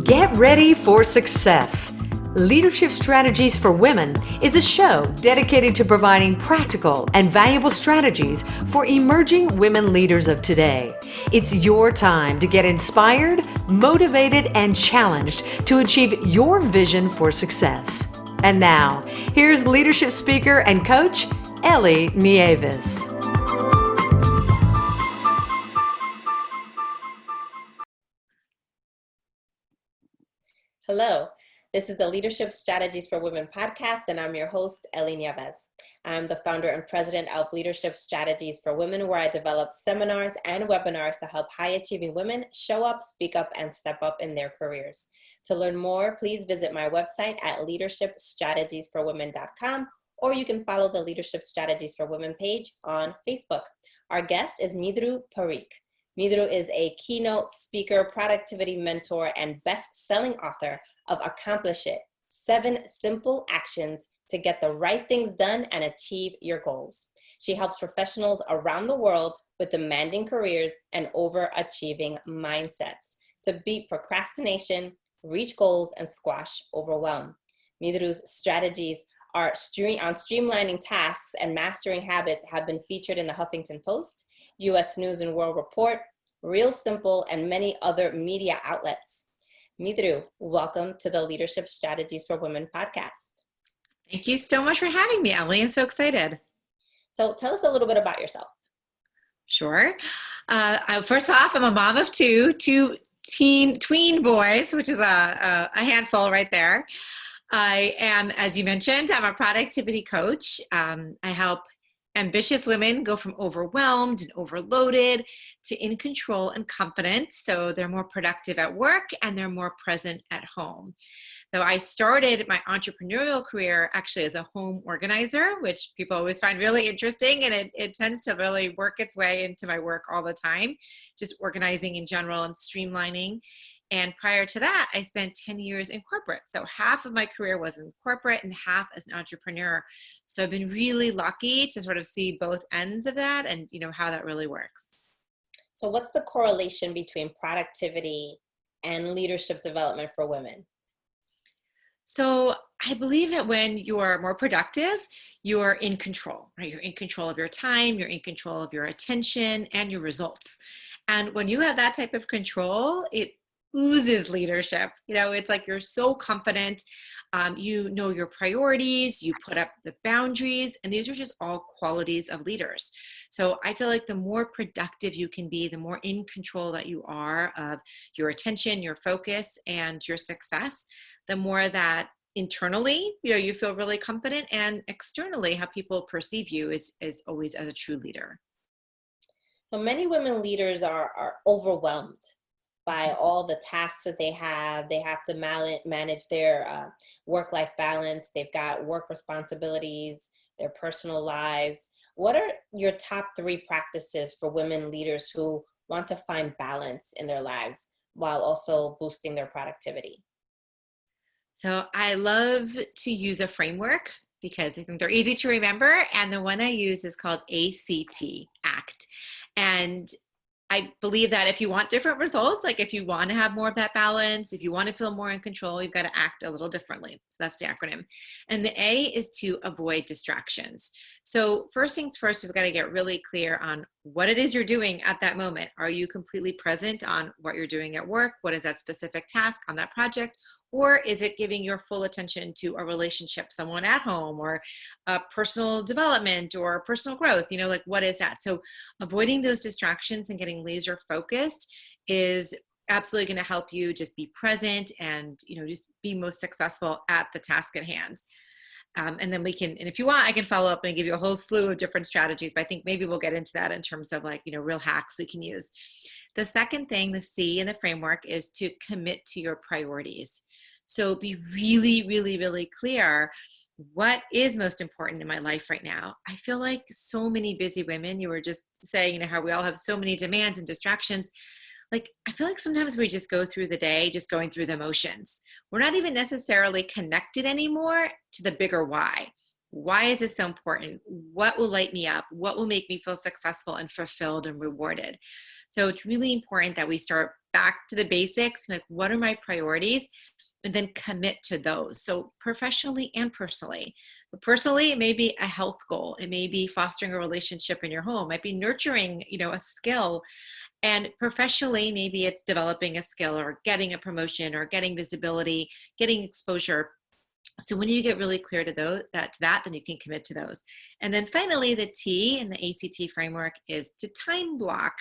Get ready for success. Leadership Strategies for Women is a show dedicated to providing practical and valuable strategies for emerging women leaders of today. It's your time to get inspired, motivated, and challenged to achieve your vision for success. And now, here's leadership speaker and coach, Ellie Nieves. Hello, this is the Leadership Strategies for Women podcast, and I'm your host, Ellie Nieves. I'm the founder and president of Leadership Strategies for Women, where I develop seminars and webinars to help high-achieving women show up, speak up, and step up in their careers. To learn more, please visit my website at leadershipstrategiesforwomen.com, or you can follow the Leadership Strategies for Women page on Facebook. Our guest is Mridu Parikh. Mridu is a keynote speaker, productivity mentor, and best-selling author of Accomplish It, 7 Simple Actions to Get the Right Things Done and Achieve Your Goals. She helps professionals around the world with demanding careers and overachieving mindsets to beat procrastination, reach goals, and squash overwhelm. Mridu's strategies on streamlining tasks and mastering habits have been featured in the Huffington Post, U.S. News and World Report, Real Simple, and many other media outlets. Mridu, welcome to the Leadership Strategies for Women podcast. Thank you so much for having me, Ellie. I'm so excited. So tell us a little bit about yourself. Sure. First off, I'm a mom of two tween boys, which is a handful right there. I am, as you mentioned, I'm a productivity coach. I help ambitious women go from overwhelmed and overloaded to in control and confident, so they're more productive at work and they're more present at home. So I started my entrepreneurial career actually as a home organizer, which people always find really interesting, and it tends to really work its way into my work all the time, just organizing in general and streamlining. And prior to that, I spent 10 years in corporate. So half of my career was in corporate and half as an entrepreneur. So I've been really lucky to sort of see both ends of that and, how that really works. So what's the correlation between productivity and leadership development for women? So I believe that when you're more productive, you're in control, right? You're in control of your time, you're in control of your attention and your results. And when you have that type of control, it oozes leadership. It's like you're so confident, you know your priorities, you put up the boundaries, and these are just all qualities of leaders. So I feel like the more productive you can be, the more in control that you are of your attention, your focus, and your success, the more that internally, you feel really confident, and externally, how people perceive you is always as a true leader. So many women leaders are overwhelmed by all the tasks that they have. They have to manage their work-life balance. They've got work responsibilities, their personal lives. What are your top 3 practices for women leaders who want to find balance in their lives while also boosting their productivity? So I love to use a framework because I think they're easy to remember. And the one I use is called ACT. And I believe that if you want different results, like if you want to have more of that balance, if you want to feel more in control, you've got to act a little differently. So that's the acronym. And the A is to avoid distractions. So first things first, we've got to get really clear on what it is you're doing at that moment. Are you completely present on what you're doing at work? What is that specific task on that project? Or is it giving your full attention to a relationship, someone at home, or personal development or personal growth? Like what is that? So avoiding those distractions and getting laser focused is absolutely going to help you just be present and, just be most successful at the task at hand. And then and if you want, I can follow up and give you a whole slew of different strategies, but I think maybe we'll get into that in terms of real hacks we can use. The second thing, the C in the framework, is to commit to your priorities. So be really, really, really clear. What is most important in my life right now? I feel like so many busy women, you were just saying, how we all have so many demands and distractions. I feel like sometimes we just go through the day, just going through the motions. We're not even necessarily connected anymore to the bigger why. Why is this so important? What will light me up? What will make me feel successful and fulfilled and rewarded? So it's really important that we start back to the basics, like what are my priorities, and then commit to those. So professionally and personally. But personally, it may be a health goal. It may be fostering a relationship in your home. It might be nurturing, a skill. And professionally, maybe it's developing a skill or getting a promotion or getting visibility, getting exposure. So when you get really clear to that, then you can commit to those. And then finally, the T in the ACT framework is to time block.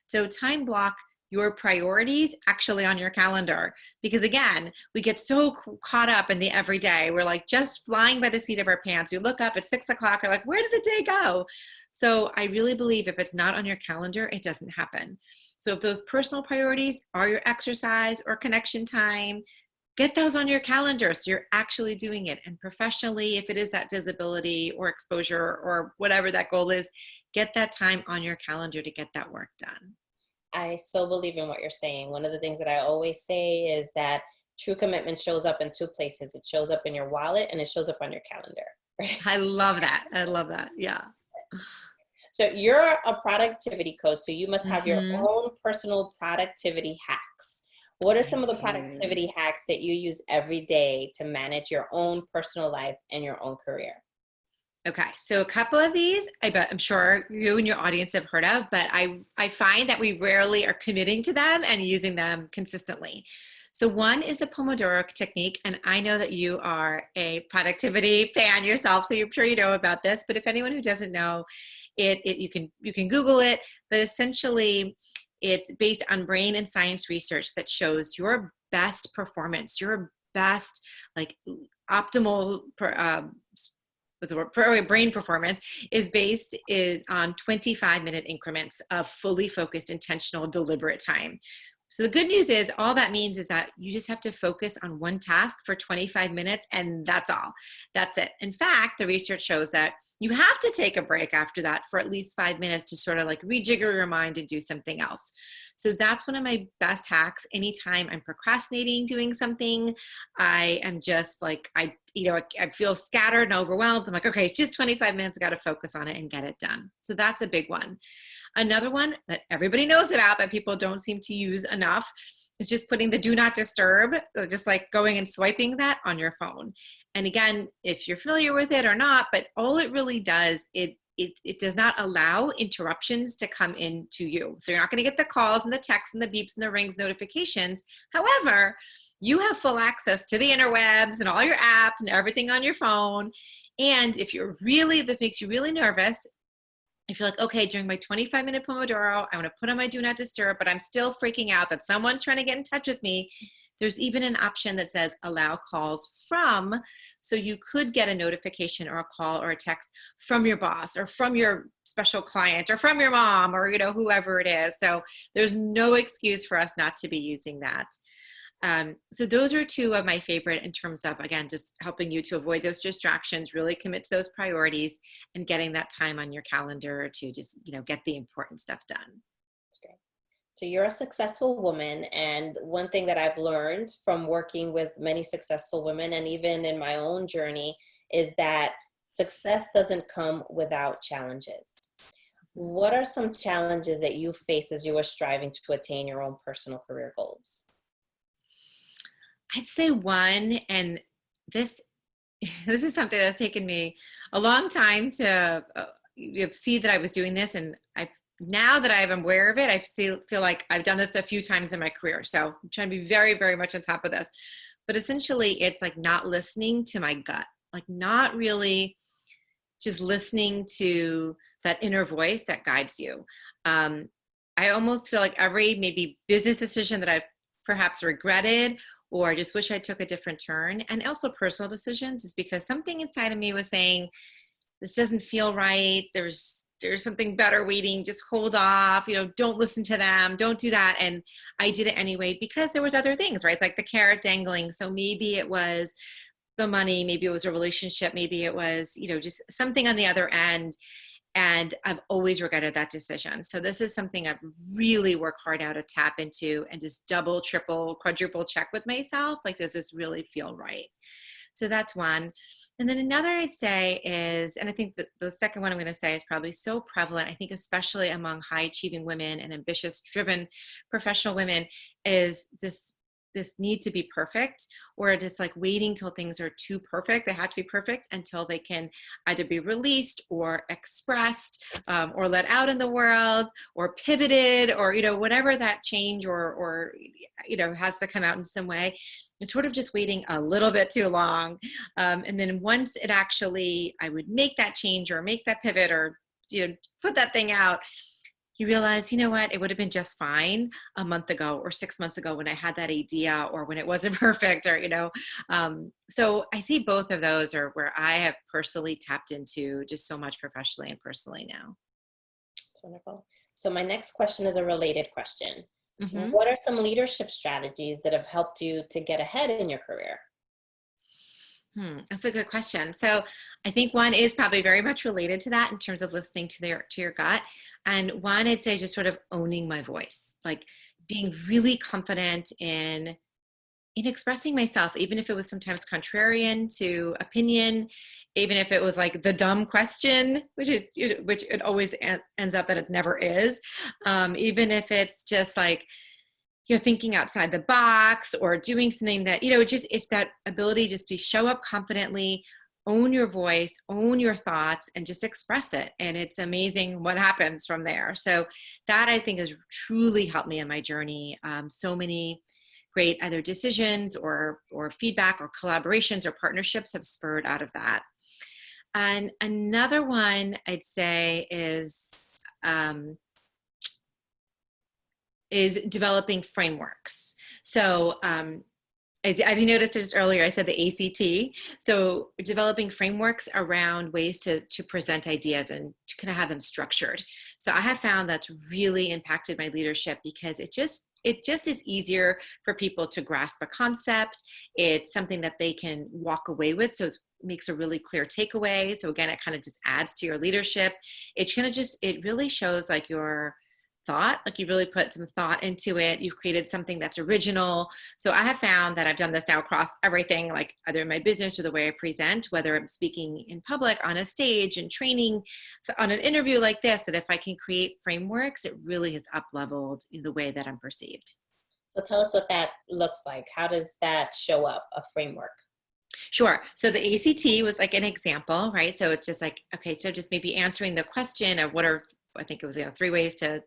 So time block your priorities actually on your calendar. Because again, we get so caught up in the everyday. We're like just flying by the seat of our pants. We look up at 6 o'clock, we're like, where did the day go? So I really believe if it's not on your calendar, it doesn't happen. So if those personal priorities are your exercise or connection time, get those on your calendar so you're actually doing it. And professionally, if it is that visibility or exposure or whatever that goal is, get that time on your calendar to get that work done. I so believe in what you're saying. One of the things that I always say is that true commitment shows up in two places. It shows up in your wallet and it shows up on your calendar. Right? I love that. I love that. Yeah. So you're a productivity coach, so you must have your Mhm. own personal productivity hacks. What are I some of the do. productivity hacks that you use every day to manage your own personal life and your own career? Okay, so a couple of these, I'm sure you and your audience have heard of, but I find that we rarely are committing to them and using them consistently. So one is a Pomodoro technique, and I know that you are a productivity fan yourself, so I'm sure you know about this. But if anyone who doesn't know you can Google it. But essentially, it's based on brain and science research that shows your best performance, your best like optimal brain performance is based on 25-minute increments of fully focused, intentional, deliberate time. So the good news is all that means is that you just have to focus on one task for 25 minutes and that's all. That's it. In fact, the research shows that you have to take a break after that for at least 5 minutes to sort of like rejigger your mind and do something else. So that's one of my best hacks. Anytime I'm procrastinating doing something, I am just like, I feel scattered and overwhelmed. I'm like, okay, it's just 25 minutes. I got to focus on it and get it done. So that's a big one. Another one that everybody knows about, but people don't seem to use enough is just putting the do not disturb, just like going and swiping that on your phone. And again, if you're familiar with it or not, but all it really does, it does not allow interruptions to come into you. So you're not going to get the calls and the texts and the beeps and the rings notifications. However, you have full access to the interwebs and all your apps and everything on your phone. And if this makes you really nervous, if you're like, okay, during my 25-minute Pomodoro, I want to put on my do not disturb, but I'm still freaking out that someone's trying to get in touch with me. There's even an option that says allow calls from, so you could get a notification or a call or a text from your boss or from your special client or from your mom or, whoever it is. So there's no excuse for us not to be using that. So those are two of my favorite in terms of, again, just helping you to avoid those distractions, really commit to those priorities and getting that time on your calendar to just, get the important stuff done. That's great. So you're a successful woman. And one thing that I've learned from working with many successful women and even in my own journey is that success doesn't come without challenges. What are some challenges that you face as you are striving to attain your own personal career goals? I'd say one, and this is something that's taken me a long time to see that I was doing this, and now that I'm aware of it, I feel like I've done this a few times in my career. So I'm trying to be very, very much on top of this. But essentially, it's like not listening to my gut, like not really just listening to that inner voice that guides you. I almost feel like every maybe business decision that I've perhaps regretted or I just wish I took a different turn, and also personal decisions, is because something inside of me was saying, this doesn't feel right. There's something better waiting. Just hold off, don't listen to them. Don't do that. And I did it anyway, because there was other things, right? It's like the carrot dangling. So maybe it was the money, maybe it was a relationship, maybe it was, just something on the other end. And I've always regretted that decision. So this is something I've really worked hard now to tap into and just double, triple, quadruple check with myself. Like, does this really feel right? So that's one. And then another I'd say is, and I think that the second one I'm going to say is probably so prevalent, I think especially among high achieving women and ambitious driven professional women, is this need to be perfect, or just like waiting till things are too perfect. They have to be perfect until they can either be released or expressed, or let out in the world, or pivoted, or, whatever that change or has to come out in some way. It's sort of just waiting a little bit too long. And then once it actually, I would make that change or make that pivot or, put that thing out, you realize, you know what, it would have been just fine a month ago or 6 months ago when I had that idea, or when it wasn't perfect, or, so I see both of those are where I have personally tapped into just so much professionally and personally now. That's wonderful. So my next question is a related question. Mm-hmm. What are some leadership strategies that have helped you to get ahead in your career? That's a good question. So I think one is probably very much related to that in terms of listening to your gut. And one, I'd say just sort of owning my voice, like being really confident in expressing myself, even if it was sometimes contrarian to opinion, even if it was like the dumb question, which it always ends up that it never is. Even if it's just like, thinking outside the box or doing something that, it's that ability just to show up confidently, own your voice, own your thoughts, and just express it. And it's amazing what happens from there. So that, I think, has truly helped me in my journey. So many great either decisions or feedback or collaborations or partnerships have spurred out of that. And another one I'd say is developing frameworks. So as you noticed just earlier, I said the ACT. So developing frameworks around ways to present ideas and to kind of have them structured. So I have found that's really impacted my leadership, because it just is easier for people to grasp a concept. It's something that they can walk away with. So it makes a really clear takeaway. So again, it kind of just adds to your leadership. It really shows like your thought, like you really put some thought into it. You've created something that's original. So I have found that I've done this now across everything, like either in my business or the way I present, whether I'm speaking in public, on a stage, and training, so on an interview like this, that if I can create frameworks, it really has up-leveled in the way that I'm perceived. So tell us what that looks like. How does that show up, a framework? Sure. So the ACT was like an example, right? So it's just like, okay, so just maybe answering the question of I think it was 3 ways to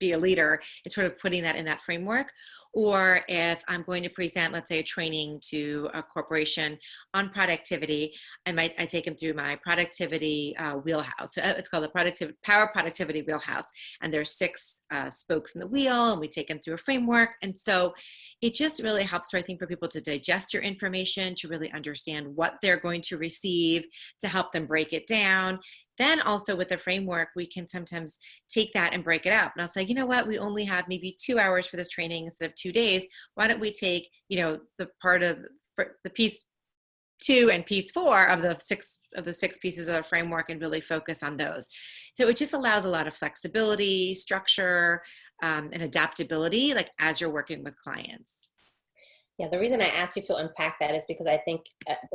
be a leader. It's sort of putting that in that framework. Or if I'm going to present, let's say, a training to a corporation on productivity, I take them through my productivity wheelhouse. So it's called the Power Productivity Wheelhouse. And there's 6 spokes in the wheel, and we take them through a framework. And so it just really helps, I think, for people to digest your information, to really understand what they're going to receive, to help them break it down. Then also with the framework, we can sometimes take that and break it up. And I'll say, you know what, we only have maybe 2 hours for this training instead of 2 days. Why don't we take, the part of the piece 2 and piece 4 of the 6 pieces of the framework and really focus on those. So it just allows a lot of flexibility, structure, and adaptability, like as you're working with clients. Yeah, the reason I asked you to unpack that is because I think,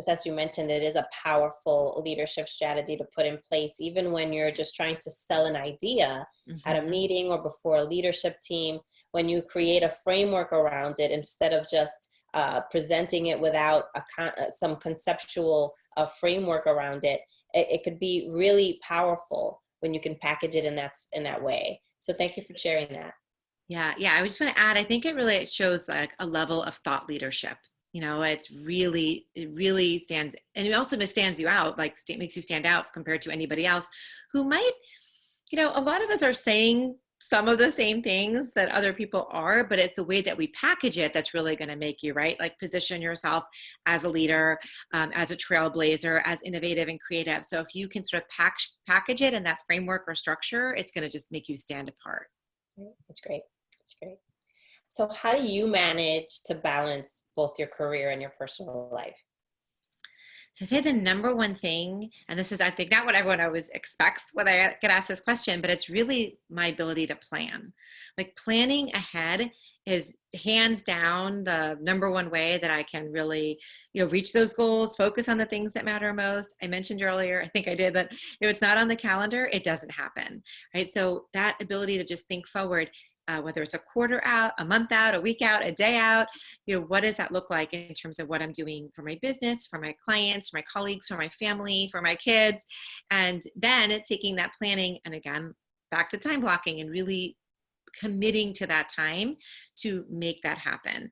as you mentioned, it is a powerful leadership strategy to put in place, even when you're just trying to sell an idea at a meeting or before a leadership team. When you create a framework around it, instead of just presenting it without some conceptual framework around it, it could be really powerful when you can package it in that way. So thank you for sharing that. Yeah. I just want to add, I think it shows like a level of thought leadership. It really stands, and it also stands you out, like makes you stand out compared to anybody else who might, a lot of us are saying some of the same things that other people are, but it's the way that we package it that's really going to make you, right? Like position yourself as a leader, as a trailblazer, as innovative and creative. So if you can sort of package it in that framework or structure, it's going to just make you stand apart. That's great. That's great. So how do you manage to balance both your career and your personal life? So I say the number one thing, and this is, I think, not what everyone always expects when I get asked this question, but it's really my ability to plan. Like planning ahead is hands down the number one way that I can really, reach those goals, focus on the things that matter most. I mentioned earlier, I think I did, that if it's not on the calendar, it doesn't happen, right? So that ability to just think forward, whether it's a quarter out, a month out, a week out, a day out, what does that look like in terms of what I'm doing for my business, for my clients, for my colleagues, for my family, for my kids, and then taking that planning and again, back to time blocking and really committing to that time to make that happen.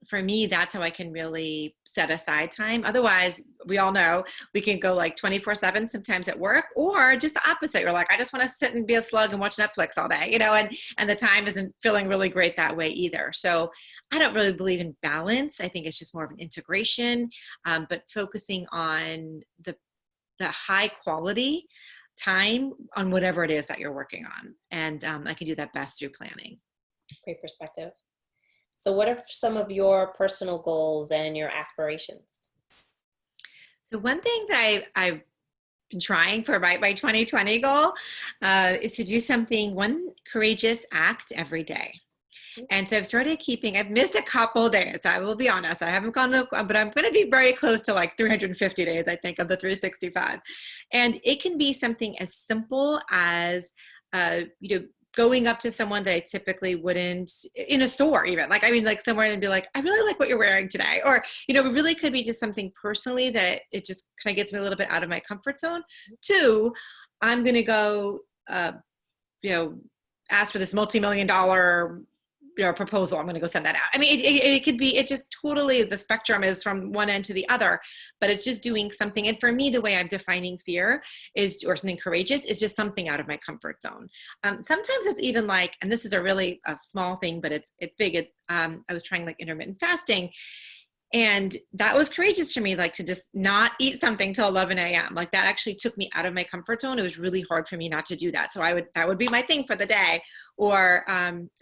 For me, that's how I can really set aside time. Otherwise, we all know we can go like 24/7 sometimes at work, or just the opposite. You're like, I just want to sit and be a slug and watch Netflix all day, and the time isn't feeling really great that way either. So I don't really believe in balance. I think it's just more of an integration, but focusing on the high quality time on whatever it is that you're working on. And I can do that best through planning. Great perspective. So what are some of your personal goals and your aspirations? So one thing that I've been trying for my 2020 goal is to do one courageous act every day. And so I've missed a couple days. I will be honest. I haven't gone, but I'm going to be very close to like 350 days, I think, of the 365. And it can be something as simple as, going up to someone that I typically wouldn't in a store even, like somewhere and be like, I really like what you're wearing today. Or, it really could be just something personally that it just kind of gets me a little bit out of my comfort zone. Two, I'm going to go, ask for this multi-million-dollar proposal. I'm going to go send that out. I mean, it could be, it just totally, the spectrum is from one end to the other, but it's just doing something. And for me, the way I'm defining fear is, or something courageous, is just something out of my comfort zone. Sometimes it's even like, and this is a small thing, but it's big. I was trying like intermittent fasting, and that was courageous to me, like to just not eat something till 11 a.m. Like that actually took me out of my comfort zone. It was really hard for me not to do that. So that would be my thing for the day. Or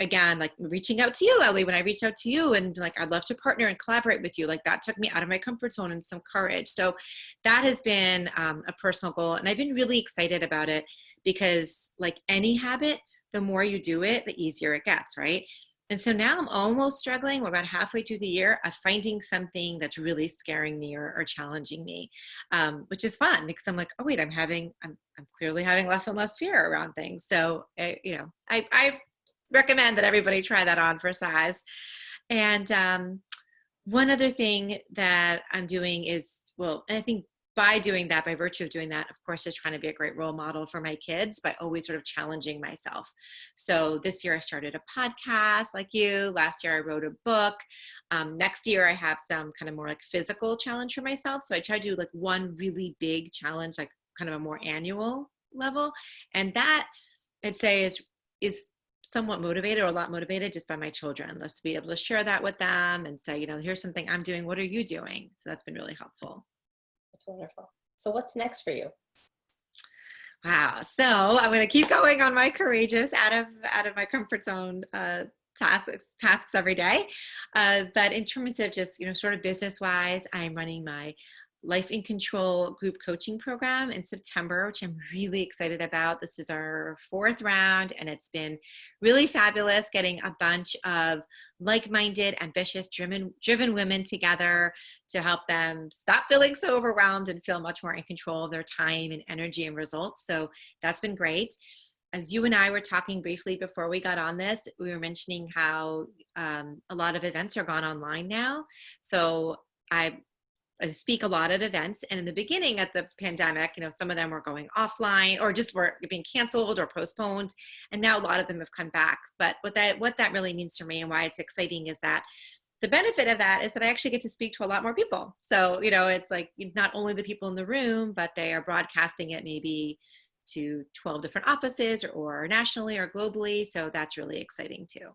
again, like reaching out to you, Ellie, when I reached out to you and like, I'd love to partner and collaborate with you. Like that took me out of my comfort zone and some courage. So that has been a personal goal. And I've been really excited about it because like any habit, the more you do it, the easier it gets, right? And so now I'm almost struggling. We're about halfway through the year of finding something that's really scaring me or challenging me, which is fun because I'm like, oh wait, I'm clearly having less and less fear around things. So, I recommend that everybody try that on for size. And one other thing that I'm doing is, and I think by virtue of doing that, of course, just trying to be a great role model for my kids by always sort of challenging myself. So this year I started a podcast like you. Last year I wrote a book. Next year I have some kind of more like physical challenge for myself. So I try to do like one really big challenge, like kind of a more annual level. And that I'd say is somewhat motivated or a lot motivated just by my children. Let's be able to share that with them and say, here's something I'm doing. What are you doing? So that's been really helpful. That's wonderful. So what's next for you? Wow. So I'm going to keep going on my courageous out of my comfort zone tasks every day. But in terms of just, sort of business wise, I'm running my Life in Control group coaching program in September, which I'm really excited about. This is our 4th round, and it's been really fabulous getting a bunch of like-minded, ambitious, driven women together to help them stop feeling so overwhelmed and feel much more in control of their time and energy and results. So that's been great. As you and I were talking briefly before we got on this, we were mentioning how a lot of events are gone online now. So I speak a lot at events, and in the beginning of the pandemic, some of them were going offline or just were being canceled or postponed, and now a lot of them have come back. But what that really means to me and why it's exciting is that the benefit of that is that I actually get to speak to a lot more people. So it's like not only the people in the room, but they are broadcasting it maybe to 12 different offices or nationally or globally. So that's really exciting too.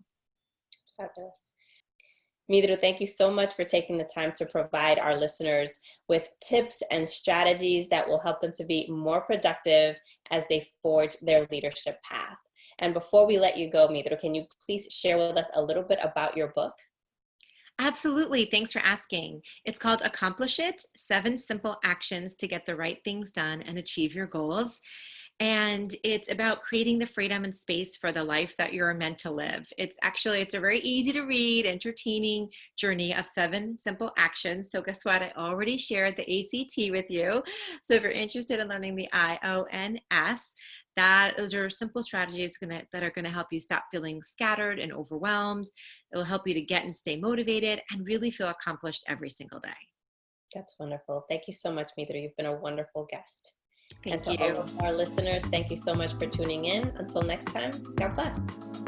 It's fabulous. Mridu, thank you so much for taking the time to provide our listeners with tips and strategies that will help them to be more productive as they forge their leadership path. And before we let you go, Mridu, can you please share with us a little bit about your book? Absolutely. Thanks for asking. It's called Accomplish It: 7 Simple Actions to Get the Right Things Done and Achieve Your Goals. And it's about creating the freedom and space for the life that you're meant to live. It's a very easy to read, entertaining journey of 7 simple actions. So guess what? I already shared the ACT with you. So if you're interested in learning the IONS, those are simple strategies that are going to help you stop feeling scattered and overwhelmed. It will help you to get and stay motivated and really feel accomplished every single day. That's wonderful. Thank you so much, Mridu. You've been a wonderful guest. And Thank to you. all of our listeners, thank you so much for tuning in. Until next time, God bless.